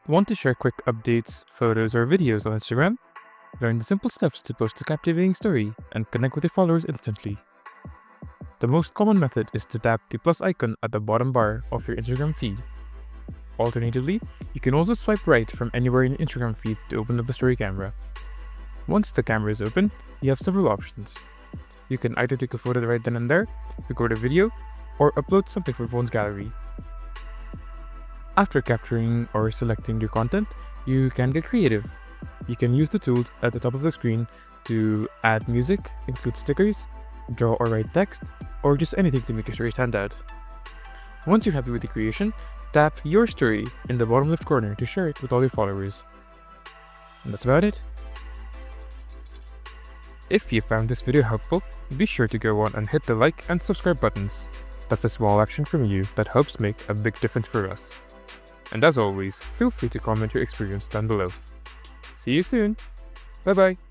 Want to share quick updates, photos, or videos on Instagram? Learn the simple steps to post a captivating story and connect with your followers instantly. The most common method is to tap the plus icon at the bottom bar of your Instagram feed. Alternatively, you can also swipe right from anywhere in your Instagram feed to open up the story camera. Once the camera is open, you have several options. You can either take a photo right then and there, record a video, or upload something for phone's gallery. After capturing or selecting your content, you can get creative. You can use the tools at the top of the screen to add music, include stickers, draw or write text, or just anything to make your story stand out. Once you're happy with the creation, tap your story in the bottom left corner to share it with all your followers. And that's about it. If you found this video helpful, be sure to go on and hit the like and subscribe buttons. That's a small action from you that helps make a big difference for us. And as always, feel free to comment your experience down below. See you soon! Bye bye!